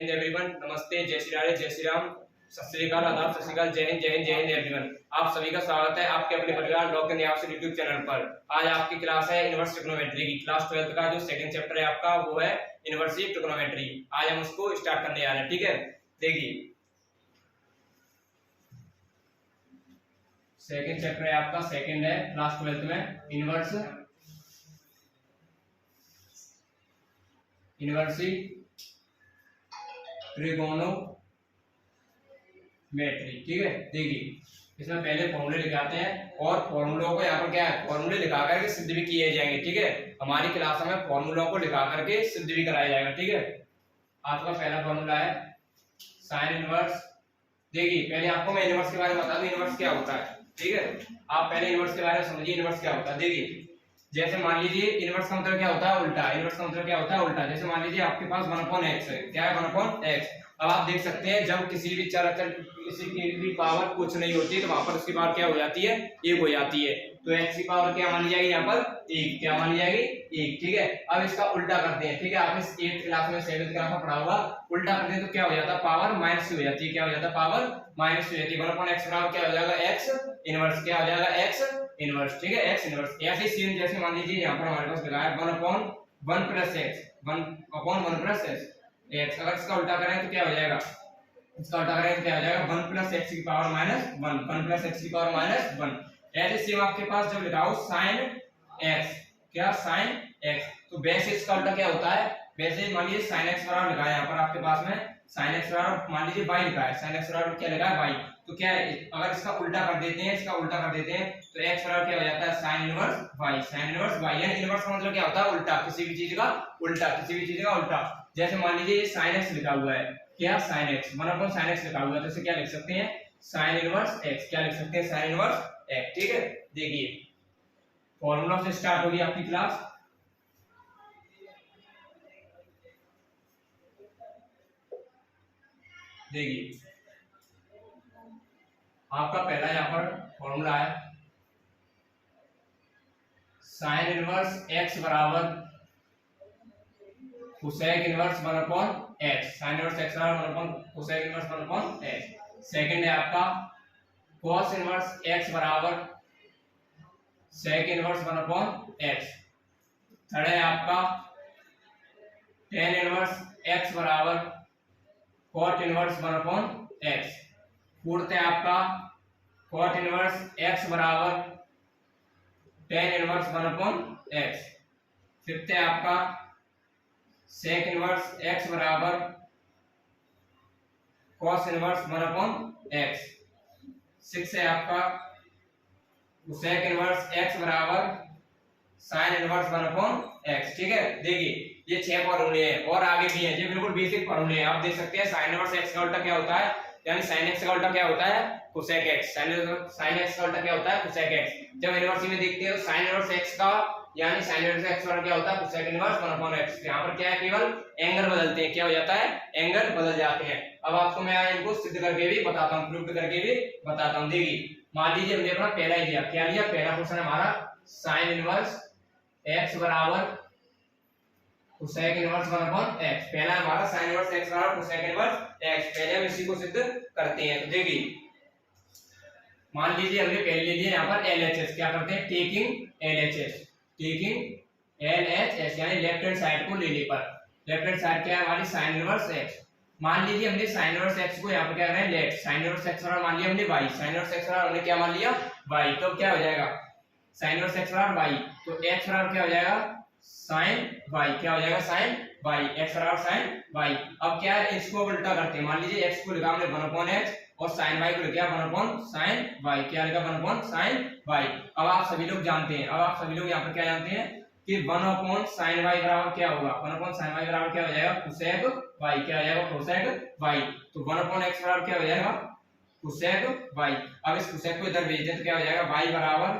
Everyone, नमस्ते, जय श्री राधे, जय श्री राम, सत श्री अकाल, आदाब, सत श्री अकाल, जय हिंद, जय हिंद, जय हिंद एवरीवन। आप सभी का स्वागत है आपके अपने परिवार डॉक्टर न्यास यूट्यूब चैनल पर। आज आपकी क्लास है इनवर्स ट्रिग्नोमेट्री की। क्लास 12 का जो सेकंड चैप्टर है आपका वो है इनवर्सिव ट्रिग्नोमेट्री। आज हम उसको स्टार्ट करने जा रहे हैं, ठीक है। देखिए, सेकंड चैप्टर है आपका, सेकंड है क्लास 12 में, इनवर्सिव ट्रिगोनोमेट्री, ठीक है। देखिए, इसमें पहले फॉर्मूले लिखाते हैं और फॉर्मूलों को यहाँ पर क्या है, फॉर्मूले लिखा करके सिद्ध भी किए जाएंगे, ठीक है। हमारी क्लास में फॉर्मूलों को लिखा करके सिद्ध भी कराया जाएगा, ठीक है। आपका पहला फॉर्मूला है साइन इनवर्स। देखिए, पहले आपको मैं इनवर्स के बारे में बता दूं, इनवर्स क्या होता है, ठीक है। आप पहले इनवर्स के बारे में समझिए, इनवर्स क्या होता है। देखिए, जैसे मान लीजिए इनवर्स का मतलब क्या होता है, उल्टा। इनवर्स का मतलब क्या होता है, उल्टा। जैसे मान लीजिए आपके पास 1/x है, क्या है 1/x। अब आप देख सकते हैं जब किसी भी चर अचर किसी की भी पावर कुछ नहीं होती तो वहां पर उसकी पावर क्या हो जाती है, 1 हो जाती है। तो x की पावर क्या मानी जाएगी यहाँ पर, 1। क्या मानी जाएगी, 1, ठीक है। अब इसका उल्टा करते हैं, ठीक है। आपने 8th क्लास में 7th क्लास में पढ़ा होगा। उल्टा करते हैं तो क्या हो जाता है, पावर माइनस हो जाती है। क्या हो जाता है, पावर माइनस हो जाती है। 1/x बराबर क्या हो जाएगा, x इनवर्स। क्या हो जाएगा, x इनवर्स, ठीक है, x इनवर्स। ऐसे सेम जैसे मान लीजिए यहाँ पर हमारे पास लिखा है 1/1 + x, 1/1 + x। अगर इसका उल्टा करें तो क्या हो जाएगा, इसका उल्टा करें तो क्या हो जाएगा, 1 + x की पावर -1, 1 + x की पावर -1। ऐसे सेम आपके पास जब लिखा हो sin x, क्या sin x, तो वैसे इसका उल्टा क्या होता है। वैसे मान लीजिए sin x बराबर लिखा है यहाँ पर आपके पास में, sin x बराबर मान लीजिए y लिखा है, sin x बराबर क्या लिखा है, y। तो क्या है, अगर इसका उल्टा कर देते हैं, इसका उल्टा कर देते हैं तो x बराबर क्या हो जाता है, sin inverse y, sin inverse y। यानी इनवर्स का मतलब क्या होता है, उल्टा, किसी भी चीज का उल्टा, किसी भी चीज का उल्टा। जैसे मान लीजिए sin x लिखा हुआ है, क्या sin x, 1/sin x लिखा हुआ है, तो इसे क्या लिख सकते हैं, sin इनवर्स x। क्या लिख सकते हैं, sin इनवर्स x, ठीक है। देखिए, फॉर्मूला से स्टार्ट होगी आपकी क्लास। देखिए, आपका पहला यहाँ पर फॉर्मूला है sin इनवर्स x बराबर cosec inverse 1/x, sin inverse x बराबर 1/, कोसेक इनवर्स 1/x। सेकंड है आपका cos इनवर्स x बराबर sec इनवर्स 1/x। थर्ड है आपका tan इनवर्स x बराबर cot इनवर्स 1/x। फोर्थ है आपका cot इनवर्स x बराबर tan इनवर्स 1/x। फिफ्थ है आपका sec इनवर्स x बराबर cos इनवर्स 1/x। सिक्स है आपका sec इनवर्स x बराबर sin इनवर्स 1/x, ठीक है। देखिए, ये 6 फॉर्मूले हैं और आगे भी हैं, ये बिल्कुल बेसिक फॉर्मूले हैं। आप देख सकते हैं sin इनवर्स x का उल्टा क्या होता है, यानी sin x का उल्टा क्या होता है, cosec x। sin x का उल्टा क्या होता है, cosec x। जब इनवर्स में देखते हैं तो sin इनवर्स x का यानी sin इनवर्स x बराबर क्या होता है, cosec इनवर्स 1/x। यहाँ पर क्या है, केवल एंगल बदलते हैं, क्या हो जाता है, एंगल बदल जाते हैं। अब आपको मैं इनको सिद्ध करके भी बताता हूँ, प्रूव करके भी बताता हूँ। देखिए, मान लीजिए हमने अपना पहला ही लिया, क्या लिया, पहला क्वेश्चन हमारा sin इनवर्स x बराबर कोसेक इनवर्स 1/x। पहला हमारा sin इनवर्स x बराबर कोसेक इनवर्स x। पहले हम इसी को सिद्ध करते हैं। तो देखिए, मान लीजिए हमने पहले ले लिया यहाँ पर LHS। क्या करते हैं, टेकिंग LHS, टेकिंग LHS यानी लेफ्ट हैंड साइड को लेने पर। लेफ्ट हैंड साइड क्या है हमारी, sin इनवर्स x। मान लीजिए हमने sin इनवर्स x को यहाँ पर क्या कर रहे हैं, लेफ्ट। sin इनवर्स x बराबर मान लिया हमने y, sin इनवर्स x बराबर हमने क्या मान लिया, y। तो क्या हो जाएगा, sin इनवर्स x बराबर y, तो x बराबर क्या हो जाएगा, sin y। क्या हो जाएगा, sin y, x बराबर sin y। अब क्या है, इसको उल्टा करते हैं। मान लीजिए x को लिखा हमने 1/x और sin y को लिखा 1/sin y। क्या लिखा, 1/sin y। अब आप सभी लोग जानते हैं, अब आप सभी लोग यहाँ पर क्या जानते हैं कि 1/sin y बराबर क्या होगा, 1/sin y बराबर क्या हो जाएगा, cosec y। क्या हो जाएगा, cosec y। तो 1/x बराबर क्या हो जाएगा, cosec y। अब इस cosec को इधर भेज दें तो क्या हो जाएगा, y बराबर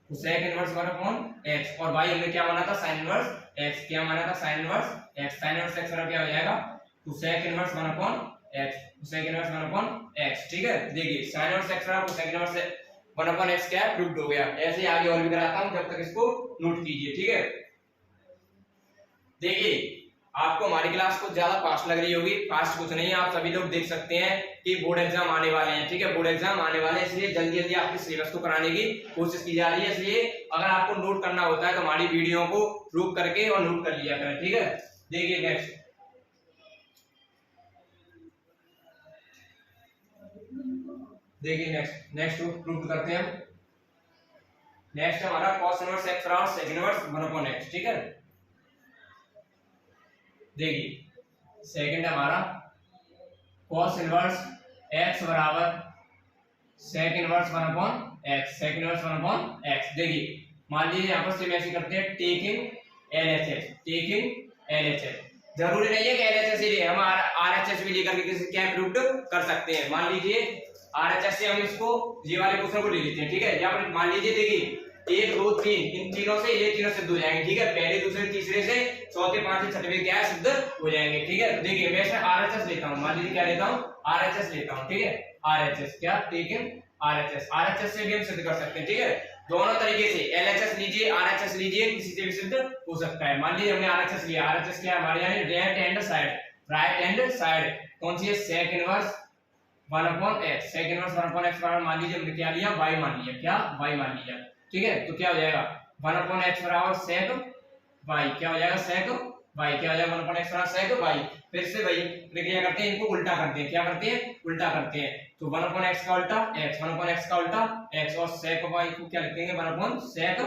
cosec इनवर्स 1/x और y हमने क्या माना था, sin इनवर्स x। क्या माना था, sin inverse x। sin inverse x बराबर क्या हो जाएगा, cosec inverse 1/x, cosec inverse 1/x, ठीक है। देखिए, sin इनवर्स x बराबर cosec इनवर्स 1/x क्या है, प्रूव्ड हो गया। ऐसे आगे और भी कराता हूं, जब तक इसको नोट कीजिए, ठीक है। देखिए, आपको हमारी क्लास कुछ ज्यादा फास्ट लग रही होगी, फास्ट कुछ नहीं है, आप सभी लोग देख सकते हैं कि बोर्ड एग्जाम आने वाले हैं, ठीक है, बोर्ड एग्जाम आने वाले हैं, इसलिए जल्दी जल्दी आपके सिलेबस को कराने की कोशिश की जा रही है। इसलिए अगर आपको नोट करना होता है तो हमारी वीडियो को रुक करके और नोट कर लिया करें, ठीक है। देखिए नेक्स्ट, देखिए नेक्स्ट प्रूव करते हैं हम। नेक्स्ट हमारा cos इनवर्स x बराबर sec इनवर्स 1/x, ठीक है। देखिए सेकंड हमारा cos इनवर्स x बराबर sec inverse 1/x, sec inverse 1/x। देखिए मान लीजिए यहाँ पर सेम ऐसे करते हैं, टेकिंग LHS। जरूरी नहीं है कि LHS ही ले, हम RHS भी लेकर के किसी क्या प्रूव कर सकते हैं। मान लीजिए RHS से हम इसको ये वाले क्वेश्चन को ले लेते हैं, ठीक है। यहाँ पर मान लीजिए देखिए 1 2 3, इन तीनों से ये तीनों सिद्ध हो जाएंगे, ठीक है। पहले दूसरे तीसरे से चौथे पांचवे छठवें क्या है, सिद्ध हो जाएंगे, ठीक है। तो देखिए मैं इसमें RHS लेता हूँ, मान लीजिए क्या लेता हूँ, RHS लेता हूँ, ठीक है। RHS क्या, टेकिंग RHS से भी हम सिद्ध कर सकते हैं, ठीक है। दोनों तरीके से LHS लीजिए RHS लीजिए, किसी से भी सिद्ध हो सकता है। मान लीजिए हमने RHS लिया, RHS क्या है हमारे, यानी राइट हैंड साइड कौन सी है, sec inverse 1/x, sec inverse 1/x बराबर मान लीजिए हमने क्या लिया, y मान लिया, क्या y मान लिया, ठीक है। तो क्या हो जाएगा 1/x बराबर sec y, क्या हो जाएगा sec y, क्या हो जाएगा 1/x बराबर sec y। फिर से वही प्रक्रिया करते हैं, इनको उल्टा करते हैं, क्या करते हैं, उल्टा करते हैं। तो 1/x का उल्टा x, 1/x का उल्टा x, और sec y को क्या लिखेंगे 1/sec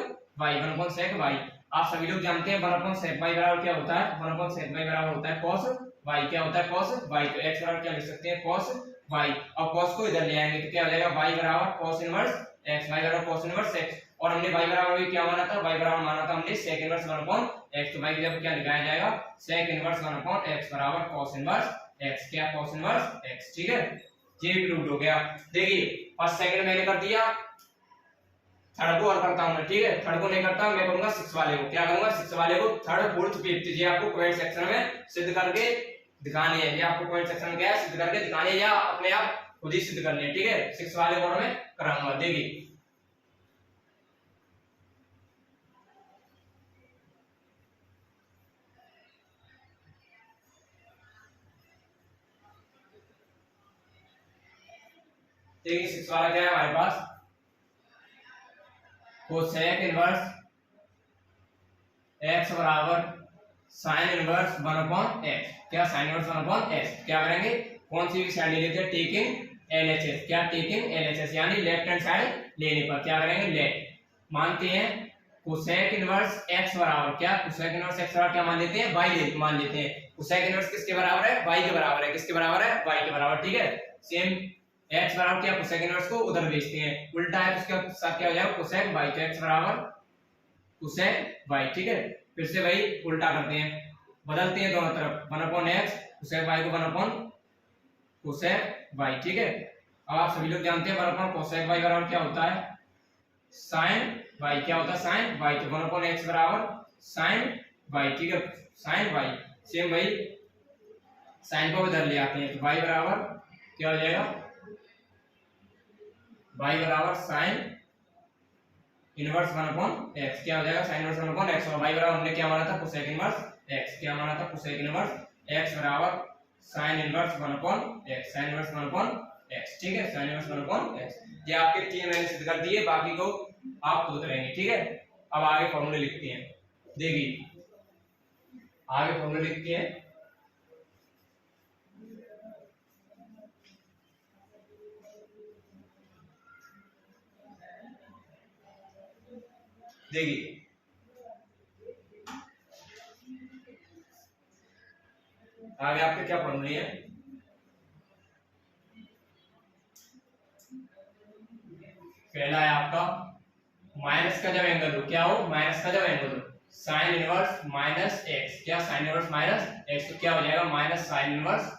y। आप सभी लोग जानते हैं 1/sec y बराबर क्या होता है, 1/sec y बराबर होता है cos y, क्या होता है cos y। तो x बराबर क्या लिख सकते हैं, cos y, और cos को इधर ले आएंगे तो क्या हो जाएगा y बराबर cos इनवर्स x, y बराबर cos इनवर्स x। और हमने y बराबर भी क्या माना था, y बराबर माना था हमने sec इनवर्स 1/x। तो y की जगह क्या लिखाया जाएगा, sec इनवर्स 1/x बराबर cos इनवर्स x, क्या cos इनवर्स x, ठीक है। ये भी प्रूव हो गया। देखिए फर्स्ट सेकंड मैंने कर दिया, थर्ड को और करता हूं मैं, ठीक है। थर्ड को नहीं करता मैं करूंगा सिक्स वाले को, क्या करूंगा, सिक्स वाले को थर्ड फोर्थ फिफ्थ, ये आपको कमेंट सेक्शन में सिद्ध करके दिखाने हैं, ये आपको कमेंट सेक्शन में क्या है, सिद्ध करके दिखाने हैं, या अपने आप खुद ही सिद्ध करने हैं, ठीक है। सिक्स वाले को मैं कराऊंगा। देखिए देखिए सिक्स वाला क्या है हमारे पास, कोसेक इनवर्स x बराबर sin इनवर्स 1/x, क्या sin इनवर्स 1/x। क्या करेंगे, कौन सी भी साइड ले लेते हैं, टेकिंग LHS, क्या टेकिंग LHS, यानी लेफ्ट हैंड साइड लेने पर क्या करेंगे, लेफ्ट मानते हैं। कोसेक इनवर्स x बराबर क्या, कोसेक इनवर्स x बराबर क्या मान लेते हैं, y मान लेते हैं। कोसेक इनवर्स किसके बराबर है, y के बराबर है, किसके बराबर है, y के बराबर, ठीक है। सेम x बराबर क्या, कोसेक इनवर्स को उधर भेजते हैं, उल्टा है तो उसके साथ क्या हो जाएगा, कोसेक y, तो x बराबर कोसेक y, ठीक है। फिर से वही उल्टा करते हैं, बदलते हैं दोनों तरफ, 1/x कोसेक y को 1/कोसेक y, ठीक है। अब आप सभी लोग जानते हैं 1/कोसेक y बराबर क्या होता है, sin y, क्या होता है sin y। तो 1/x बराबर sin y, ठीक है, sin y। सेम वही sin को इधर ले आते हैं, तो y बराबर क्या हो जाएगा, y बराबर sin इनवर्स 1/x, क्या हो जाएगा sin इनवर्स 1/x, और y बराबर हमने क्या माना था, कोसेक इनवर्स x, क्या माना था, कोसेक इनवर्स x बराबर sin inverse 1/x, sin inverse 1/x, ठीक है, sin इनवर्स 1/x। ये आपके तीन मैंने सिद्ध कर दिए, बाकी को आप खुद करेंगे, ठीक है। अब आगे फॉर्मूले लिखते हैं, देखिए आगे फॉर्मूले लिखते हैं। देखिए आगे आपके क्या फॉर्मूले हैं, पहला है आपका माइनस का जब एंगल हो, क्या हो, माइनस का जब एंगल हो, साइन इनवर्स माइनस एक्स, क्या साइन इनवर्स माइनस एक्स, तो क्या हो जाएगा माइनस साइन इनवर्स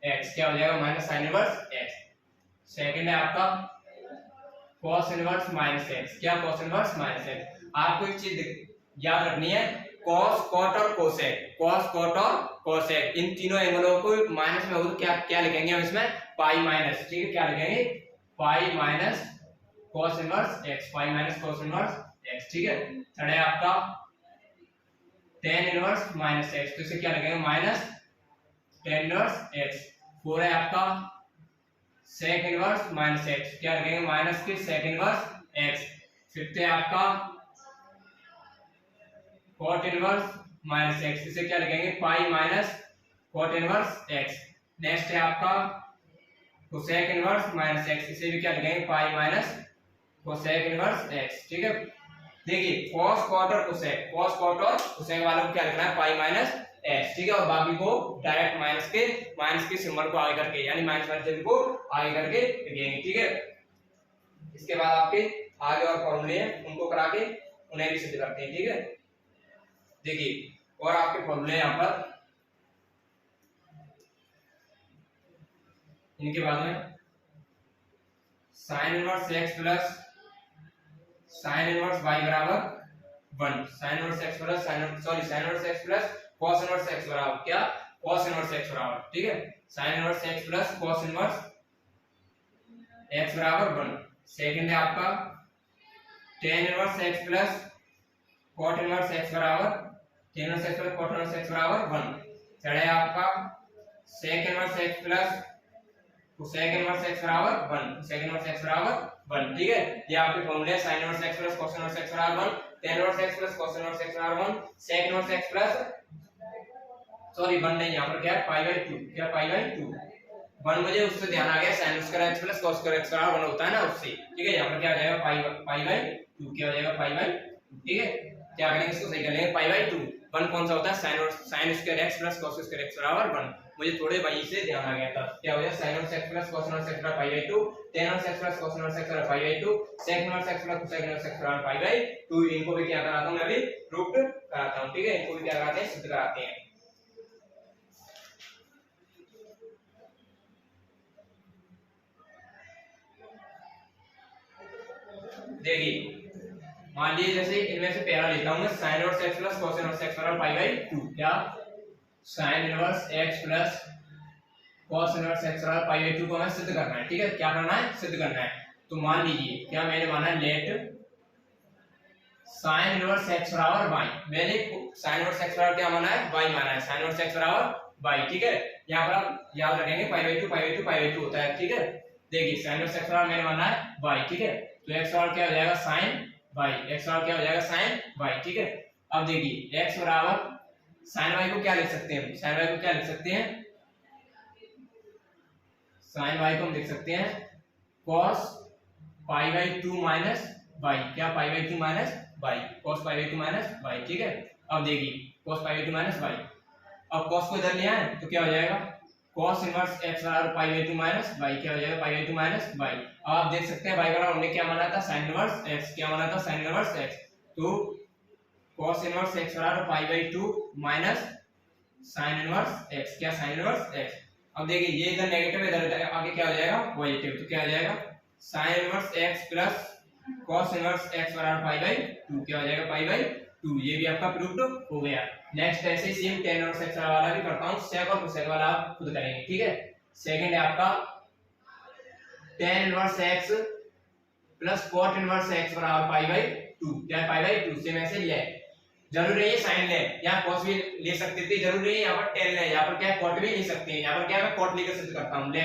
एक्स, क्या हो जाएगा minus sign inverse x. Second है आपका cos इनवर्स माइनस एक्स, क्या cos इनवर्स माइनस एक्स। आपको एक चीज याद रखनी है, cos cot और cosec, cos cot और cosec, इन तीनों एंगलों को माइनस में हो तो क्या क्या लिखेंगे हम इसमें, पाई माइनस, ठीक है, क्या लिखेंगे, pi minus cos inverse x, pi minus cos inverse x, ठीक है। थर्ड है आपका टेन इनवर्स माइनस एक्स, तो इसे क्या लगेगा माइनस टेन इनवर्स एक्स। 4 है आपका सेक इनवर्स माइनस एक्स, क्या लगेगा माइनस के सेक इनवर्स एक्स। 5th है आपका कॉट इनवर्स माइनस एक्स, इसे क्या लिखेंगे pi minus cot inverse x. Next है आपका कोसेक इनवर्स माइनस एक्स, इसे भी क्या लिखेंगे pi minus cosec inverse x. ठीक है, देखिए कॉस कॉट और कोसेक, कॉस कॉट और कोसेक वालों को क्या लिखना है पाई माइनस एक्स। ठीक है, और बाकी को डायरेक्ट माइनस के सिंबल को आगे करके यानी माइनस वाले चिन्ह को आगे करके लिखेंगे। ठीक है, इसके बाद आपके आगे और फॉर्मूले हैं उनको करा के उन्हें भी सिद्ध करते हैं। ठीक है, देखिए और आपके फॉर्मूले यहाँ पर इनके बाद में sine inverse x plus sine inverse y बराबर 1, sine inverse x plus sine inverse x plus cos inverse x बराबर क्या कॉस इनवर्स एक्स बराबर। ठीक है, sine inverse x plus cos inverse x बराबर 1। सेकंड है आपका tan inverse x plus cot inverse x बराबर tan inverse x plus cot inverse x बराबर 1। थर्ड है आपका sec inverse x plus cosec inverse x बराबर 1, cosec इनवर्स एक्स बराबर 1। ठीक है, ये आपके फॉर्मूले है sin inverse x plus cos inverse x बराबर 1, tan inverse x plus cos inverse x बराबर 1, sec इनवर्स एक्स प्लस 1 नहीं, यहाँ पर क्या है पाई बाई 2, क्या पाई बाई 2 1 मुझे उससे ध्यान आ गया sin square x plus cos square x बराबर 1 होता है ना उससे। ठीक है, यहाँ पर क्या आ जाएगा पाई बाई 2, क्या हो जाएगा पाई बाई 2। ठीक है, क्या करेंगे इसको सही कर लेंगे पाई बाई 2। 1 कौन सा होता है sin square x plus cos square x बराबर 1, मुझे थोड़े वहीं से ध्यान आ गया था। क्या हो जाएगा sin x plus cos x बराबर pi by 2, tan x plus cos x बराबर pi by 2, sec x plus cosec x बराबर पाई बाई 2। इनको भी क्या कराता हूं मैं अभी प्रूफ कराता हूं। ठीक है, इनको भी क्या कराते हैं सिद्ध कराते हैं। देखिए मान लीजिए जैसे इनमें से पहला लेता हूं मैं sin inverse x plus cos inverse x बराबर पाई बाई 2, क्या sin inverse x plus cos inverse x बराबर पाई बाई 2 को हमें सिद्ध करना है। ठीक है, क्या करना है सिद्ध करना है। तो मान लीजिए क्या मैंने माना है लेट sin इनवर्स x बराबर y, मैंने sin इनवर्स x बराबर क्या माना है y माना है, sin इनवर्स x बराबर y। ठीक है, यहां पर आप याद रखेंगे pi by 2 pi by 2 pi by 2 होता है। ठीक है, देखिए sin इनवर्स x बराबर मैंने माना है y। ठीक है, तो x बराबर क्या हो जाएगा sin y, x बराबर क्या हो जाएगा sin y। ठीक है, अब देखिए x बराबर sin y को क्या लिख सकते हैं, sin y को क्या लिख सकते हैं, sin y को हम लिख सकते हैं cos pi by 2 minus y, क्या pi by 2 minus y, cos pi by 2 minus y। ठीक है, अब देखिए cos pi by 2 minus y, अब cos को इधर ले आए तो क्या हो जाएगा cos इनवर्स x बराबर पाई बाई 2 माइनस y, क्या हो जाएगा पाई बाई 2 माइनस y। अब आप देख सकते हैं y बराबर हमने क्या माना था sin इनवर्स x, क्या माना था sin इनवर्स x, तो cos इनवर्स x बराबर pi by 2 minus sin inverse x, क्या sin इनवर्स x। अब देखिए ये इधर नेगेटिव इधर आगे क्या हो जाएगा पॉजिटिव, तो क्या हो जाएगा sin inverse x plus cos inverse x बराबर पाई बाई 2, क्या हो जाएगा पाई बाई 2। ये भी आपका प्रूव्ड हो गया। नेक्स्ट ऐसे ही सेम tan इनवर्स x वाला भी करता हूं, sec और cosec वाला आप खुद करेंगे। ठीक है, सेकंड है आपका tan inverse x plus cot inverse x बराबर पाई बाई 2, क्या पाई बाई 2 से मैसेज ले, जरूरी नहीं है साइन ले, यहाँ cos भी ले सकते थे, जरूरी नहीं है यहाँ पर tan ले, यहाँ पर क्या है cot भी ले सकते हैं। यहाँ पर क्या मैं cot लेकर सिद्ध करता हूं, ले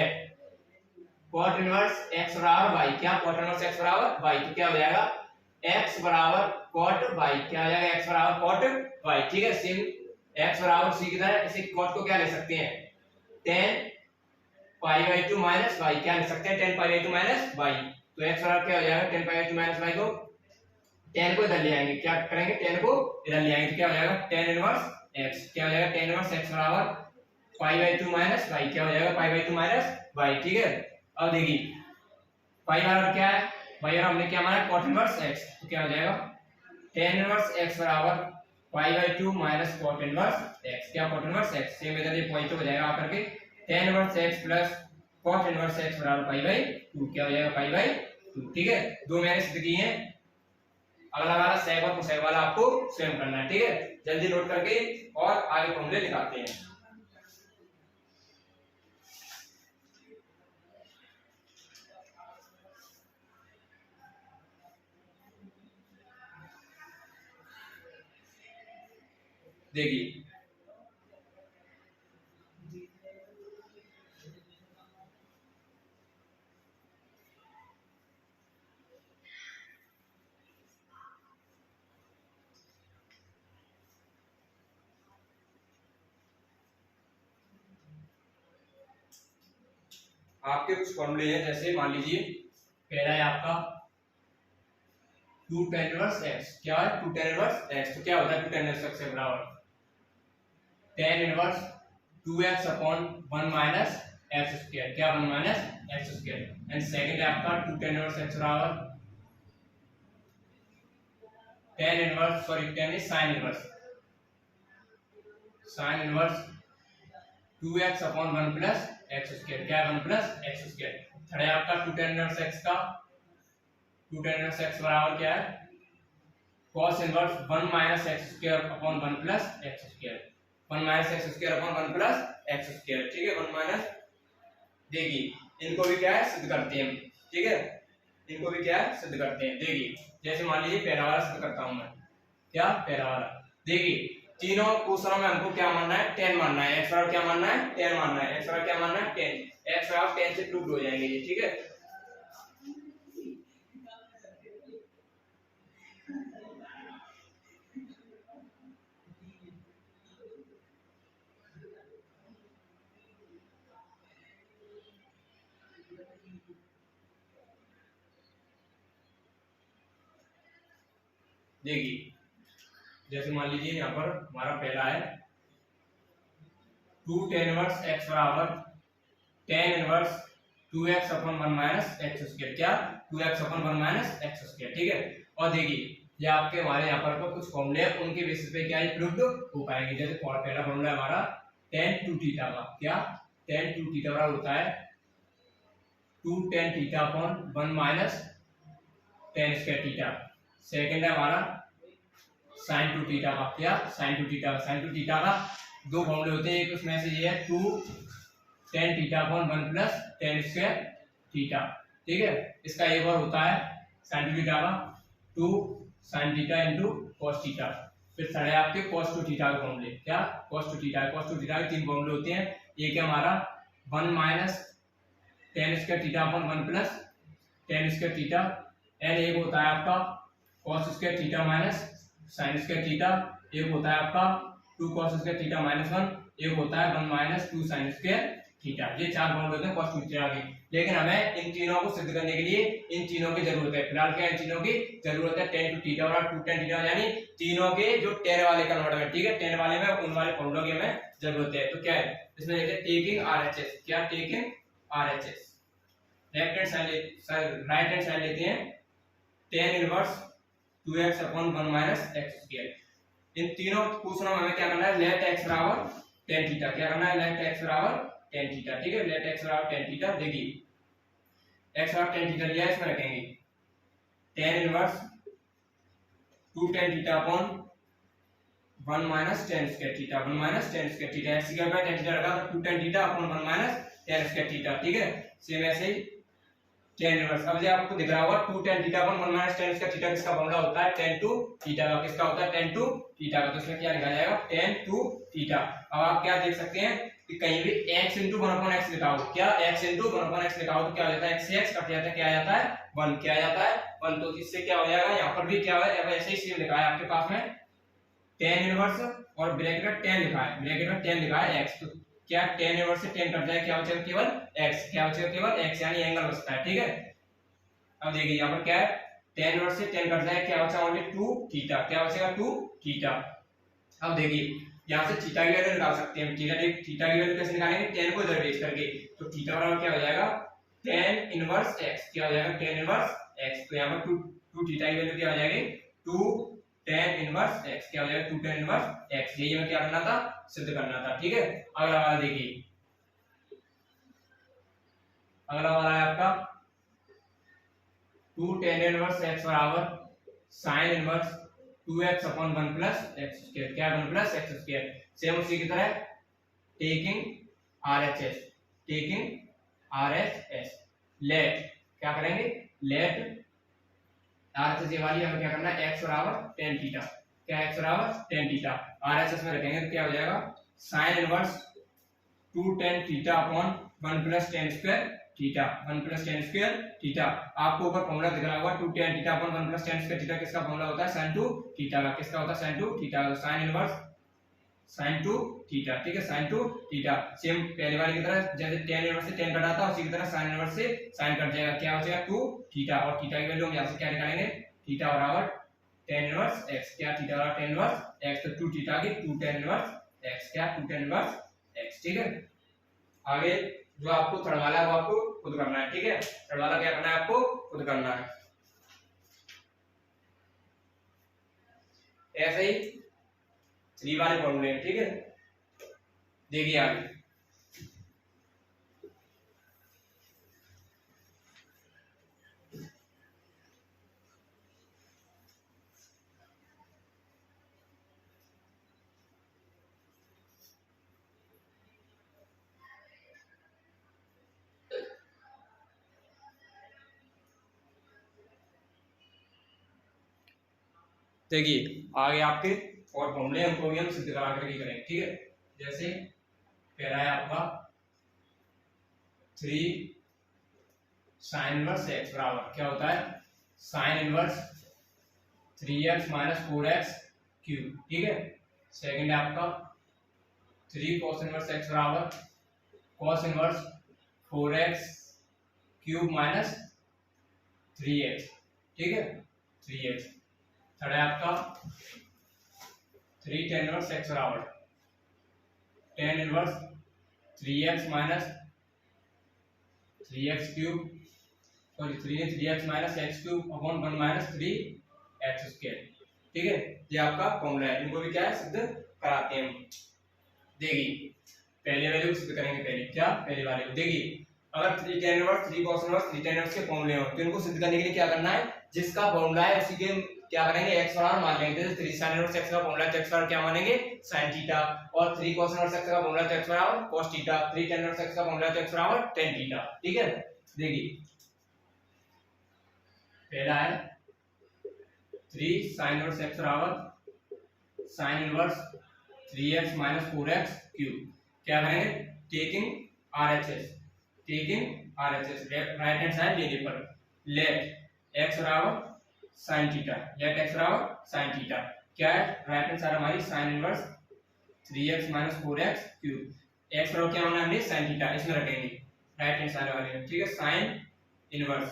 cot इनवर्स x बराबर y, क्या cot इनवर्स x बराबर y, तो क्या हो जाएगा x बराबर cot y, क्या हो जाएगा x बराबर cot y। ठीक है, सेम x बराबर c की तरह इसे cot को क्या ले सकते हैं tan pi by 2 minus y, क्या लिख सकते हैं tan pi by 2 minus y। तो x बराबर क्या हो जाएगा tan pi by 2 minus y, को tan को इधर ले आएंगे, क्या करेंगे tan को इधर ले आएंगे, तो क्या हो जाएगा tan इनवर्स x, क्या हो जाएगा tan इनवर्स x बराबर पाई बाई 2 माइनस y, क्या हो जाएगा पाई बाई 2 माइनस y। ठीक है, अब देखिए पाई बराबर क्या है, पाई बराबर हमने क्या माना cot इनवर्स x, तो क्या हो जाएगा tan इनवर्स x बराबर pi by 2 minus cot inverse x, क्या cot इनवर्स x, सेम इधर ये पॉइंट हो जाएगा आकर के tan inverse x plus cot inverse x बराबर पाई बाई 2, क्या हो जाएगा पाई बाई 2। ठीक है, दो मैंने सिद्ध किए हैं, अगला वाला sec और cosec वाला आपको स्वयं करना है। ठीक है, जल्दी नोट करके और आगे फॉर्मूले निकालते हैं। देखिए आपके कुछ फॉर्मूले हैं, जैसे मान लीजिए पहला है आपका 2 tan इनवर्स x। क्या है 2 tan इनवर्स x? तो क्या होता है 2 tan इनवर्स x के बराबर tan inverse 2x upon 1 minus x square. क्या 1 minus x square. And second है आपका 2 tan इनवर्स x बराबर tan inverse, sorry tan is sin inverse, sin inverse 2x upon 1 plus x square. क्या है 1 plus x square. Third है आपका 2 tan inverse x का 2 tan inverse x बराबर क्या है cos inverse 1 minus x square upon 1 plus x square. 1 minus x square upon 1 plus x square, ठीक है 1 माइनस। देखिए इनको भी क्या है सिद्ध करते हैं, ठीक है इनको भी क्या है सिद्ध करते हैं। देखिए जैसे मान लीजिए पहला वाला सिद्ध करता हूं मैं। क्या पहला वाला, देखिए तीनों क्वेश्चनों में हमको क्या मानना है, 10 मानना है। x बराबर क्या मानना है, 10 मानना है। x बराबर क्या मानना है 10। x बराबर 10 से प्रूव हो जाएंगे ये, ठीक है। देखिए जैसे मान लीजिए यहाँ पर हमारा पहला है 2 tan इनवर्स x बराबर tan inverse 2x upon 1 minus x square. क्या 2x upon 1 minus x square, ठीक है। और देखिए ये आपके हमारे यहाँ पर कुछ फॉर्मूले हैं, उनके बेसिस पे क्या ये प्रूव्ड हो पाएंगे। जैसे पहला फॉर्मूला है हमारा tan 2 थीटा का। क्या tan 2 थीटा बराबर होता है 2 tan theta upon 1 minus tan square theta. Second है हमारा sin 2 थीटा का। क्या sin 2 थीटा, sin 2 थीटा का दो फॉर्मूले होते हैं, एक उसमें से ये है 2 tan theta upon 1 plus tan square theta, ठीक है। इसका एक और होता है sin 2 थीटा का 2 sin theta into cos theta. फिर थर्ड है आपके cos 2 थीटा के फॉर्मूले। क्या cos 2 थीटा, cos 2 थीटा के तीन फॉर्मूले होते हैं। एक है हमारा 1 minus tan square theta upon 1 plus tan square theta. And एक होता है आपका cos square theta minus sin square theta. एक होता है आपका 2 cos स्क्वायर थीटा माइनस 1। एक होता है 1 माइनस 2 sin स्क्वायर थीटा। ये चार फॉर्मूले होते हैं cos 2 थीटा के। लेकिन हमें इन तीनों को सिद्ध करने के लिए इन तीनों की जरूरत है। फिलहाल क्या इन तीनों की जरूरत है tan 2 थीटा और 2 tan थीटा, यानी तीनों के जो tan वाले कन्वर्ट में, ठीक है tan वाले में उन वाले फॉर्मूलों की हमें जरूरत है। तो क्या है इसमें देखिए टेकिंग RHS। क्या taking RHS, left hand side right hand side लेते हैं tan inverse 2x upon 1 minus x square. इन तीनों क्वेश्चनों में हमें क्या करना है, लेट x बराबर tan थीटा। क्या करना है, लेट x बराबर tan थीटा, ठीक है लेट x बराबर tan थीटा। देखिए x बराबर tan थीटा लिया है, इसमें रखेंगे tan inverse 2 tan theta upon 1 minus tan square theta. 1 minus tan square theta, x की जगह tan थीटा रखा तो 2 tan theta upon 1 minus tan square theta, ठीक है। सेम ऐसे ही tan इनवर्स, अब ये आपको दिख रहा होगा 2 tan theta upon 1 minus tan square theta किसका फॉर्मूला होता है, tan 2 थीटा का। किसका होता है, tan 2 थीटा का। तो इसमें क्या लिखा जाएगा, tan 2 थीटा। अब आप क्या देख सकते हैं कि कहीं भी x into 1 upon x लिखा हो, क्या x into 1 upon x लिखा हो तो क्या हो जाता है, x से x कट जाता है, क्या आ जाता है 1। क्या आ जाता है 1। तो इससे क्या हो जाएगा, यहाँ पर भी क्या है, अब ऐसे ही सेम लिखा है आपके पास में tan इनवर्स और ब्रैकेट में tan लिखा है, ब्रैकेट में tan लिखा है x। तो क्या tan इनवर्स से tan कट जाए, क्या बचेगा केवल x। क्या बचेगा केवल x, यानी एंगल बचता है, ठीक है। अब देखिए यहाँ पर क्या है, tan इनवर्स से tan कट जाए, क्या बचा ओनली 2 थीटा। क्या बचेगा 2 थीटा। अब देखिए यहाँ से थीटा की वैल्यू निकाल सकते हैं। थीटा की वैल्यू कैसे निकालेंगे, tan को इधर बेस करके। तो थीटा बराबर क्या हो जाएगा, tan इनवर्स x। क्या हो जाएगा, tan इनवर्स x। तो यहाँ पर 2 थीटा की वैल्यू क्या हो जाएगी, 2 tan इनवर्स x। क्या हो जाएगा 2 tan इनवर्स x। यही हमें क्या करना था, सिद्ध करना था, ठीक है। अगला वाला देखिए, अगला वाला है आपका 2 tan इनवर्स x बराबर sin inverse 2x upon 1 plus x square. क्या 1 प्लस x स्क्वायर। सेम उसी की तरह taking RHS, taking RHS let, क्या करेंगे, लेट RHS ये वाली हमें क्या करना है, x बराबर tan थीटा। क्या x बराबर tan थीटा। RHS में रखेंगे तो क्या हो जाएगा sin inverse 2 tan theta upon 1 plus tan square theta, 1 plus tan square theta. आपको ऊपर फॉर्मूला दिख रहा होगा 2 tan theta upon 1 plus tan square theta, किसका फॉर्मूला होता है sin 2 थीटा का। किसका होता है sin 2 थीटा का। sin इनवर्स sin 2 थीटा, ठीक है sin 2 थीटा। सेम पहले वाले की तरह जैसे tan इनवर्स से tan कटा था उसी की तरह sin इनवर्स से sin कट जाएगा, क्या हो जाएगा 2 थीटा। और थीटा की वैल्यू हम यहां से क्या निकालेंगे, थीटा बराबर tan इनवर्स x, क्या थीटा बराबर tan इनवर्स x, तो 2 थीटा की 2 tan इनवर्स x, क्या 2 tan इनवर्स x, ठीक है। आगे जो आपको थर्ड वाला है वो आपको खुद करना है, ठीक है। थर्ड वाला क्या करना है, आपको खुद करना है। ऐसे ही 3 वाले फॉर्मूले, ठीक है। देखिए आगे देखिए आगे आपके और फॉर्मूले हमको भी हम सिद्ध करा करके करेंगे, ठीक है। जैसे पहला है आपका 3 sin इनवर्स x बराबर क्या होता है sin inverse 3x minus 4x cube, ठीक है। सेकंड है आपका 3 cos इनवर्स x बराबर cos inverse 4x cube minus 3x, ठीक है 3x। थर्ड है आपका 3 tan इनवर्स x बराबर tan inverse 3x minus 3x cube, sorry 3x minus x cube upon 1 minus 3x square, ठीक है। ये आपका फॉर्मूला है, इनको भी क्या है सिद्ध कराते हैं। देखिए पहले वाले को सिद्ध करेंगे, पहले क्या पहले वाले को। देखिए अगर 3 tan inverse 3 cos inverse 3 tan inverse के फॉर्मूले हो तो इनको सिद्ध करने के लिए क्या करना है, जिसका फॉर्मूला है उसी के क्या करेंगे x बराबर मान लेंगे। जैसे 3 sin इनवर्स x का फॉर्मूला है तो x बराबर क्या मानेंगे sin थीटा, और 3 cos इनवर्स x का फॉर्मूला है तो x बराबर cos theta, 3 tan inverse x का फॉर्मूला है तो x बराबर tan थीटा, ठीक है। देखिए पहला है 3 sin इनवर्स x बराबर sin inverse 3x minus 4x cube. क्या करेंगे taking RHS right hand side लेने पर लेट x बराबर sin थीटा, लेट x बराबर sin थीटा। क्या है राइट हैंड साइड हमारी sin inverse 3x minus 4x cube, x बराबर क्या होना है हमने sin थीटा, इसमें रखेंगे राइट हैंड साइड वाले में, ठीक है। sin inverse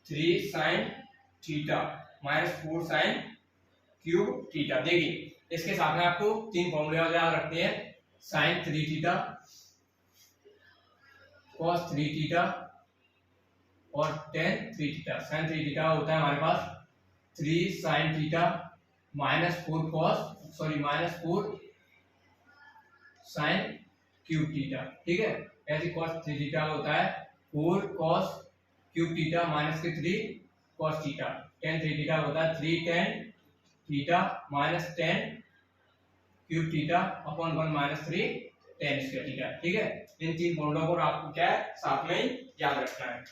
3 sin theta minus 4 sin cube theta. देखिए इसके साथ में आपको 3 फॉर्मूले याद रखते हैं, sin 3 थीटा cos 3 थीटा और tan 3 थीटा। sin 3 थीटा होता है हमारे पास 3 sin theta minus 4 sin cube theta, ठीक है। ऐसे cos 3 थीटा होता है 4 cos क्यूब थीटा माइनस के 3 cos थीटा। tan 3 थीटा होता है 3 tan theta minus tan cube theta upon 1 minus 3 tan square theta, ठीक है। इन 3 फॉर्मूलों को आपको क्या है साथ में ही याद रखना है।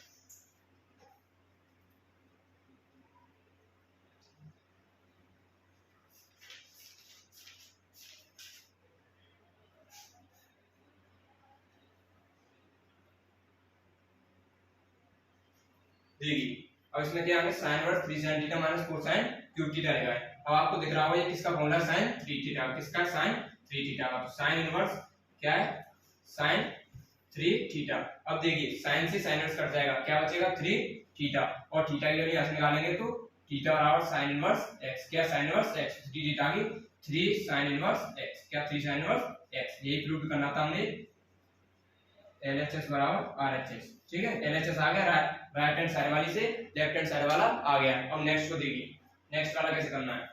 देखिए अब इसमें क्या है sin inverse 3 sin theta minus 4 sin cube theta लिखा है। अब आपको दिख रहा होगा ये किसका फॉर्मूला sin 3 थीटा, किसका sin 3 थीटा का। तो sin इनवर्स क्या है sin 3 थीटा। अब देखिए sin से sin इनवर्स कट जाएगा, क्या बचेगा 3 थीटा, और थीटा की वैल्यू यहां से निकालेंगे तो थीटा बराबर sin इनवर्स x, क्या sin इनवर्स x 3 थीटा की 3 sin इनवर्स x, क्या 3 sin इनवर्स x। यही प्रूव करना था हमने, LHS बराबर RHS, ठीक है। LHS आ गया राइट हैंड साइड वाली से लेफ्ट हैंड साइड वाला आ गया। अब नेक्स्ट को देखिए, नेक्स्ट वाला कैसे करना है।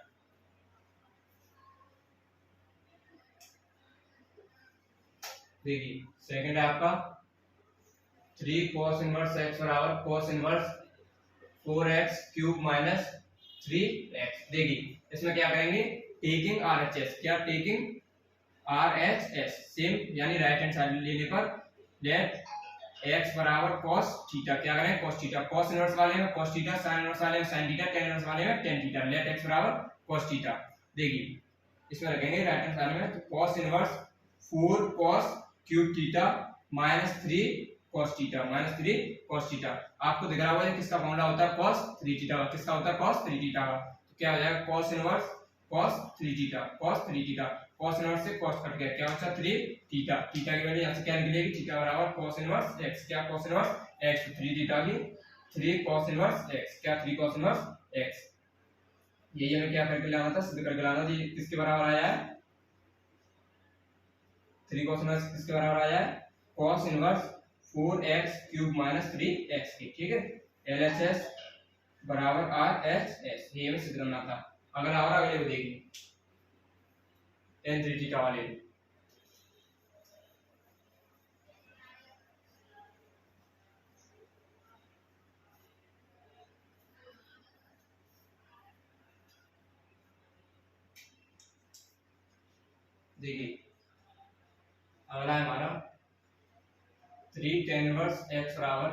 देखिए सेकंड है आपका 3 cos इनवर्स x बराबर cos inverse 4x cube minus 3x। देखिए इसमें क्या करेंगे टेकिंग RHS, क्या टेकिंग RHS सेम यानी राइट हैंड साइड लेने पर लेट x बराबर cos थीटा, क्या करें cos थीटा, cos इनवर्स वाले में cos थीटा, sin इनवर्स वाले में sin थीटा, tan इनवर्स वाले में tan थीटा। लेट x बराबर cos थीटा। देखिए इसमें रखेंगे राइट हैंड साइड में, तो cos inverse 4 cos cube theta minus 3 cos theta minus 3 cos theta. आपको दिख रहा होगा किसका फॉर्मूला होता है cos 3 थीटा का, किसका होता है cos 3 थीटा का। तो क्या हो जाएगा cos inverse cos 3 theta cos 3 theta, cos inverse से cos कट गया, क्या होता है 3 थीटा, थीटा की वैल्यू यहां से क्या निकलेगी, थीटा बराबर cos इनवर्स x, क्या cos इनवर्स x, 3 थीटा की 3 cos इनवर्स x, क्या 3 cos इनवर्स x। यही हमें क्या करके लाना था, सिद्ध करके लाना था। ये किसके बराबर आया है, 3 cos इनवर्स किसके बराबर आया है, cos inverse 4x cube minus 3x की, ठीक है। LHS बराबर RHS, ये हमें सिद्ध करना था। अगला और अगले को देखिए tan 3 थीटा वाले, देखिए अगला है हमारा 3 tan इनवर्स x बराबर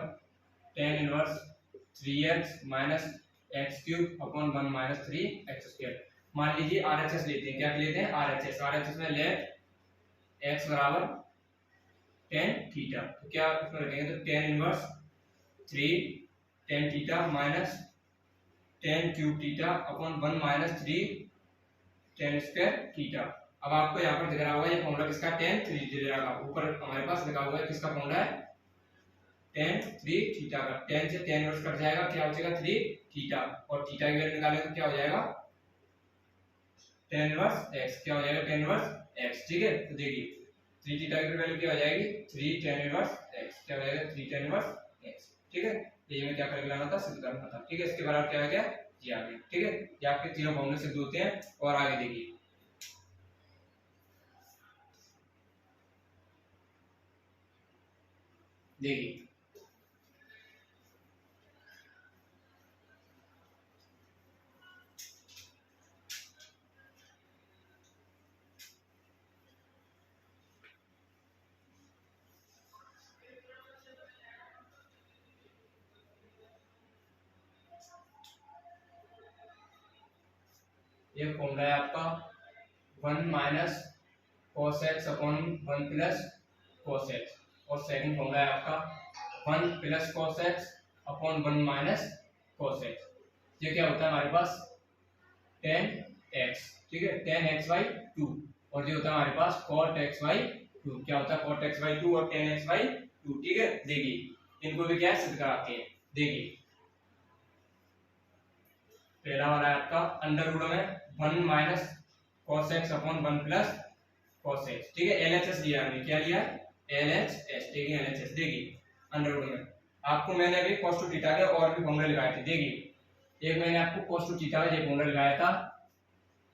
tan inverse 3x minus x cube upon 1 minus 3x square. मान लीजिए RHS लेते हैं, क्या लेते हैं RHS में लेट x बराबर tan थीटा, तो क्या उसमें रखेंगे, तो tan inverse 3 tan theta minus tan cube theta upon 1 minus 3 tan square theta. अब आपको यहाँ पर दिख रहा होगा ये फॉर्मूला किसका, tan 3 थीटा का, ऊपर हमारे पास लिखा हुआ है किसका फॉर्मूला है tan 3 थीटा का। tan से tan इनवर्स कट जाएगा, क्या हो जाएगा 3 थीटा, और थीटा की वैल्यू निकालें तो क्या हो जाएगा tan इनवर्स x, क्या हो जाएगा tan इनवर्स x, ठीक है। तो देखिए 3 थीटा की वैल्यू क्या हो जाएगी 3 tan इनवर्स x, क्या हो जाएगा 3 tan इनवर्स x, ठीक है। ये हमें क्या करके लाना था, सिद्ध करना था, ठीक है। इसके बराबर क्या आ गया, ये आ गया, ठीक है। ये आपके तीनों फॉर्मूले सिद्ध होते हैं। और आगे देखिए देखिए ये फॉर्मूला है आपका 1 minus cos x upon 1 plus cos x, और सेकंड फॉर्मूला है आपका 1 plus cos x upon 1 minus cos x। ये क्या होता है हमारे पास tan x, ठीक है, tan x by 2, और ये होता है हमारे पास cot x by 2, क्या होता है cot x by 2 और tan x by 2, ठीक है। देखिए इनको भी क्या सिद्ध कराते हैं, देखिए पहला वाला है आपका अंडर रूट में 1 minus cos x upon 1 plus cos x, ठीक है। LHS लिया हमने, क्या लिया LHS, ठीक है LHS। देखिए अंडर रूट में आपको मैंने अभी cos टू थीटा के और भी फॉर्मूले लगाए थे। देखिए एक मैंने आपको cos टू थीटा का ये फॉर्मूला लगाया था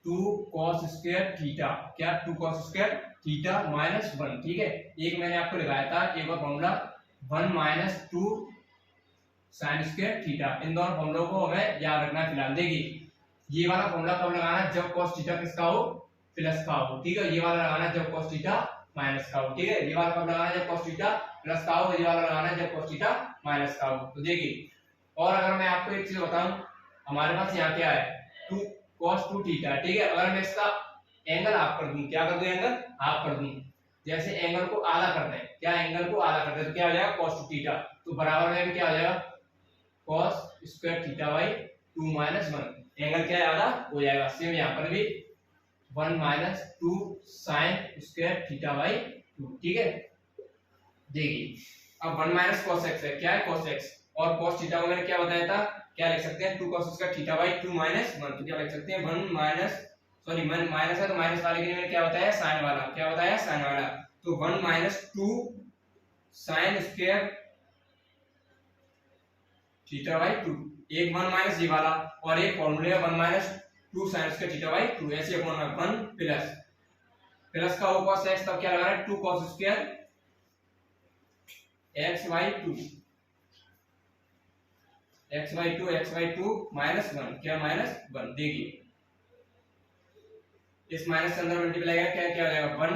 2 cos स्क्वायर थीटा, क्या 2 cos स्क्वायर थीटा माइनस 1, ठीक है। एक मैंने आपको लगाया था एक और formula 1 minus 2 sin square theta. इन दोनों फॉर्मूलों को हमें याद रखना है फिलहाल। देखिए ये वाला फॉर्मूला कब लगाना है, जब cos थीटा किसका हो, प्लस का हो, ठीक है। ये वाला लगाना है जब cos थीटा माइनस का हो, ठीक है। ये वाला कब लगाना है, जब cos थीटा प्लस का हो, ये वाला लगाना है जब cos थीटा माइनस का हो। तो देखिए और अगर मैं आपको एक चीज बताऊं, हमारे पास यहाँ क्या है 2 cos 2 थीटा, ठीक है। अगर मैं इसका एंगल हाफ कर दूं, क्या कर दूं, एंगल हाफ कर दूं, जैसे एंगल को आधा कर दें, क्या एंगल को आधा कर दें तो क्या हो जाएगा cos 2 थीटा, तो बराबर में क्या हो जाएगा cos square theta by 2 minus 1, angle क्या है आधा हो जाएगा। सेम यहाँ पर भी 1 minus 2 sin square theta by 2, ठीक है। देखिए अब 1 माइनस cos x है, क्या है cos x, और cos थीटा को मैंने क्या बताया था, क्या लिख सकते हैं 2 cos square theta by 2 minus 1, तो क्या लिख सकते हैं 1 माइनस, सॉरी 1 माइनस है तो माइनस वाले के लिए मैंने क्या बताया sin वाला, क्या बताया sin वाला, तो 1 minus 2 sin square theta by 2, एक 1 माइनस ये वाला और एक फॉर्मूले है 1 minus 2 sin square theta by 2, ऐसे अपॉन 1 प्लस प्लस का हो cos x, तब क्या लगा रहा है 2 cos square x by 2, x by 2 minus 1, क्या माइनस 1। देखिए इस माइनस के अंदर मल्टीप्लाई करें क्या क्या हो जाएगा 1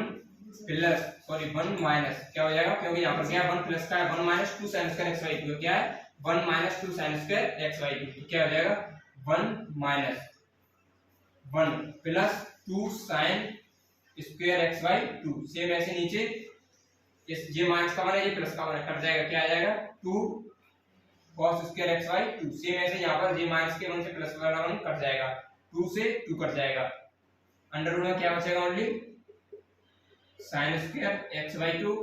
प्लस, सॉरी 1 माइनस क्या हो जाएगा, क्योंकि यहाँ पर क्या है 1 प्लस का है 1 minus 2 sin square x by 2, क्या है 1 minus 2 sin square x by 2, तो क्या हो जाएगा 1 minus 1 plus 2 sine square x by 2। Same ऐसे नीचे इस ये माइनस का 1 है, ये प्लस का 1 है, कट जाएगा, क्या आ जाएगा 2 cos square x by 2। Same ऐसे यहाँ पर ये माइनस के 1 से प्लस वाला 1 कट जाएगा, 2 से 2 कट जाएगा, अंडर रूट में क्या बचेगा only sine square x by 2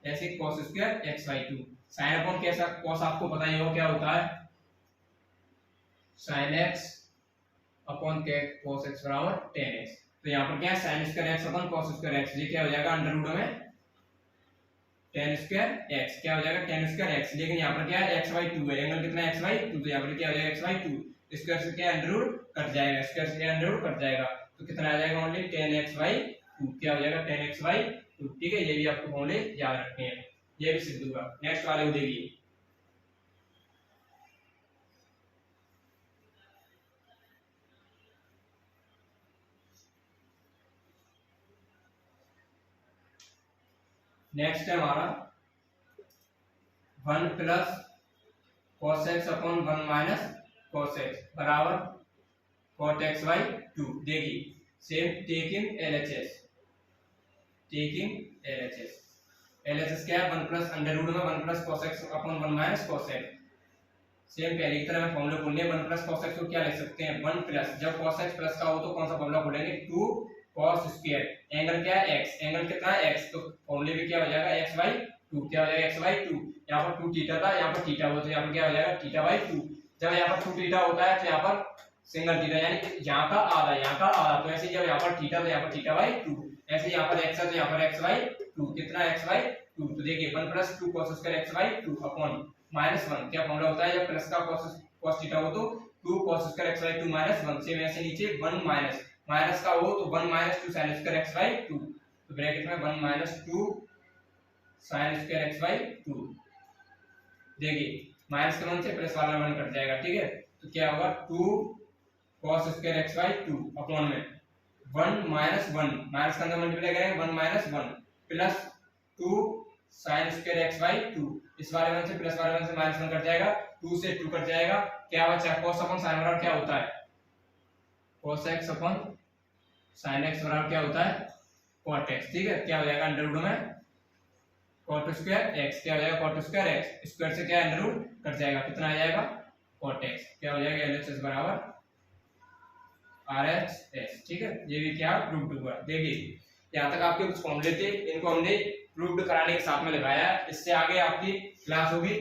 ऐसे cos square x by 2। Sine upon कैसा cos आपको पता ही होगा क्या होता है, sine x upon cos x बराबर tan x। तो यहाँ पर क्या है sine square x upon cos square x, ये क्या हो जाएगा अंडर रूट में tan स्क्वायर x, क्या हो जाएगा tan स्क्वायर x। लेकिन यहाँ पर क्या है x बाई 2 है, एंगल कितना है x बाई 2, तो यहाँ पर क्या हो जाएगा x बाई 2, स्क्वायर से क्या अंडर रूट कट जाएगा, स्क्वायर से क्या अंडर रूट कट जाएगा, तो कितना आ जाएगा ओनली tan x बाई 2, क्या हो जाएगा tan x बाई 2। ठीक है, ये भी आपको फॉर्मूले याद रखने हैं, ये भी सिद्ध होगा। नेक्स्ट वाले को देखिए, नेक्स्ट है हमारा 1 plus cos x upon 1 minus cos x बराबर cot x बाई 2। देखिए same taking LHS, taking LHS, LHS क्या है 1 प्लस अंडर रूट में 1 plus cos x upon 1 minus cos x। Same पहले की तरह मैं फॉर्मूला खोलने 1 प्लस cos x को क्या लिख सकते हैं 1 प्लस, जब cos x प्लस का हो तो कौन सा फॉर्मूला खोलेंगे 2 cos स्क्वायर, एंगल क्या है x, एंगल कितना है x, तो फॉर्मूले में क्या हो जाएगा x बाई 2, क्या हो जाएगा x बाई 2। यहाँ पर 2 थीटा था, यहाँ पर थीटा हुआ, तो यहाँ पर क्या हो जाएगा थीटा बाई 2। जब यहाँ पर 2 थीटा होता है तो यहाँ पर सिंगल थीटा यानी यहाँ का आधा, यहाँ का आधा, तो ऐसे जब यहाँ पर थीटा तो यहाँ पर थीटा बाई 2, ऐसे यहाँ पर x है तो यहाँ पर x बाई 2, कितना x बाई 2। तो देखिए 1 plus 2 cos square x by 2 upon minus 1, क्या फॉर्मूला होता है जब प्लस का cos थीटा हो तो 2 cos square x by 2 minus 1। Same ऐसे नीचे 1 माइनस माइनस का हो तो 1 minus 2 sin square x by 2, तो ब्रैकेट में 1 minus 2 sin square x by 2। देखिए माइनस के 1 से प्लस वाला 1 कट जाएगा, ठीक है, तो क्या होगा 2 cos square x by 2 upon में 1 माइनस 1, माइनस का अंदर मल्टीप्लाई करेंगे 1 minus 1 plus 2 sin square x by 2। इस वाले 1 से प्लस वाले 1 से माइनस 1 कट जाएगा, 2 से 2 कट जाएगा, क्या बचा cos अपॉन sin बराबर क्या होता है cos x upon sin x बराबर क्या होता है cot x। ठीक है, क्या हो जाएगा अंडर रूट में cot स्क्वायर x, क्या हो जाएगा cot स्क्वायर x, स्क्वायर से क्या अंडर रूट कट जाएगा, कितना आ जाएगा cot x, क्या हो जाएगा LHS बराबर RHS। ठीक है, ये भी क्या प्रूव्ड हुआ। देखिए यहाँ तक आपके कुछ फॉर्मूले थे, इनको हमने प्रूव्ड कराने के साथ में लगाया, इससे आगे आपकी क्लास होगी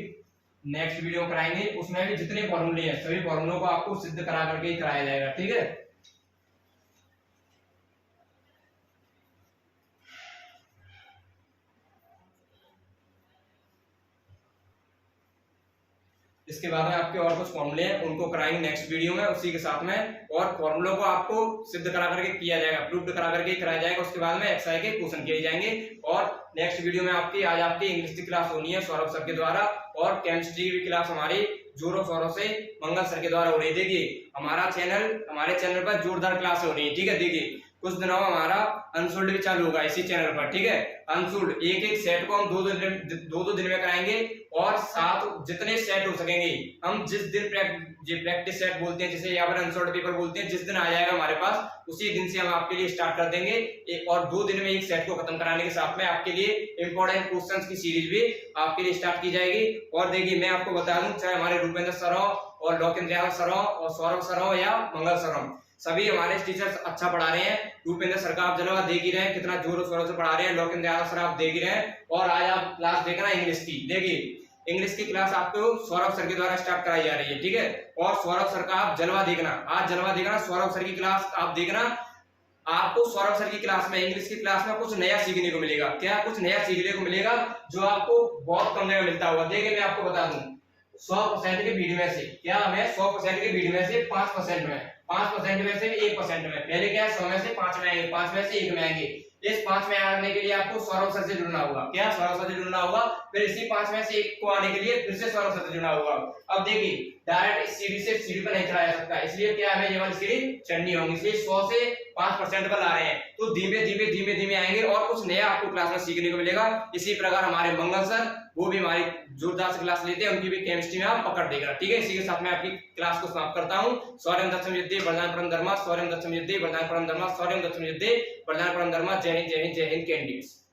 नेक्स्ट वीडियो कराएंगे, उसमें भी जितने फॉर्मूले हैं सभी फॉर्मूलों को आपको सिद्ध करा करके ही कराया जाएगा। ठीक है, इसके बाद में आपके और कुछ फॉर्मूले हैं उनको कराएंगे नेक्स्ट वीडियो में उसी के साथ में, और फॉर्मूलों को आपको सिद्ध करा करके किया जाएगा, प्रूव्ड करा करके कराया जाएगा। उसके बाद में एक्सआई के क्वेश्चन किए जाएंगे, और नेक्स्ट वीडियो में आज आपकी इंग्लिश की क्लास होनी है सौरभ सर के द्वारा, और केमिस्ट्री की क्लास हमारी जोरों शोरों से मंगल सर के द्वारा हो रही है। देखिए हमारे चैनल पर जोरदार क्लास हो रही है। ठीक है, देखिए कुछ दिनों में हमारा अनसोल्ड भी चालू होगा इसी चैनल पर। ठीक है, अनसोल्ड एक सेट को हम दो दिन में कराएंगे, और 7 जितने सेट हो सकेंगे हम जिस दिन प्रैक्टिस सेट बोलते हैं, जिसे यहाँ पर अनसोल्ड पेपर बोलते हैं, जिस दिन आ जाएगा हमारे पास उसी दिन से हम आपके लिए स्टार्ट कर देंगे, और 2 दिन में एक सेट को खत्म कराने के साथ में आपके लिए इंपॉर्टेंट क्वेश्चंस की सीरीज भी आपके लिए स्टार्ट की जाएगी। और देखिए मैं आपको बता दूं, चाहे हमारे रूपेंद्र सर हो और लोकेंद्र सर हो और सौरभ सर हो या मंगल सर हो, सभी हमारे टीचर्स अच्छा पढ़ा रहे हैं। रूपेंद्र सर का आप जलवा देख ही रहे हैं, कितना जोरों शोरों से पढ़ा रहे हैं, लोकेंद्र सर आप देख ही रहे हैं, और आज आप क्लास देखना इंग्लिश की। देखिए इंग्लिश की क्लास आपको सौरभ सर के द्वारा स्टार्ट कराई जा रही है। ठीक है, और सौरभ सर का आप जलवा देखना, आज जलवा देखना, सौरभ सर की क्लास आप देखना, आपको सौरभ सर की क्लास में इंग्लिश की क्लास में कुछ नया सीखने को मिलेगा। क्या कुछ नया सीखने को मिलेगा जो आपको बहुत कम में मिलता होगा। देखिए मैं आपको बता दूं, 100% के भीड़ में से क्या हमें 100% के भीड़ में से 5% में 5% में से 1% में, पहले क्या 100 में से 5 में आएंगे, 5 में से 1 में आएंगे। इस 5 में आने के लिए आपको सौरभ सर से जुड़ना होगा। क्या सौरभ सर से जुड़ना होगा, फिर इसी 5 में से 1 को आने के लिए फिर से सौरभ सर से जुड़ना होगा। अब देखिए डायरेक्ट इस सीढ़ी से सीढ़ी पर नहीं चढ़ाया जा सकता, इसलिए क्या हमें ये वाली सीढ़ी चढ़नी होगी, इसलिए 100 से 5% पर ला रहे हैं, तो धीमे धीमे धीमे धीमे आएंगे और कुछ नया आपको क्लास में सीखने को मिलेगा। इसी प्रकार हमारे मंगल सर, वो भी हमारी जोरदार से क्लास लेते हैं, उनकी भी केमिस्ट्री में आप पकड़ देगा। ठीक है, इसी के साथ मैं आपकी क्लास को समाप्त करता हूँ। शौर्यम दक्षम युद्धे वरदान परम धर्मा, शौर्यम दक्षम युद्धे वरदान परम धर्मा, शौर्यम दक्षम युद्धे वरदान परम धर्मा। जय हिंद, जय हिंद, जय हिंद कैंडिडेट्स।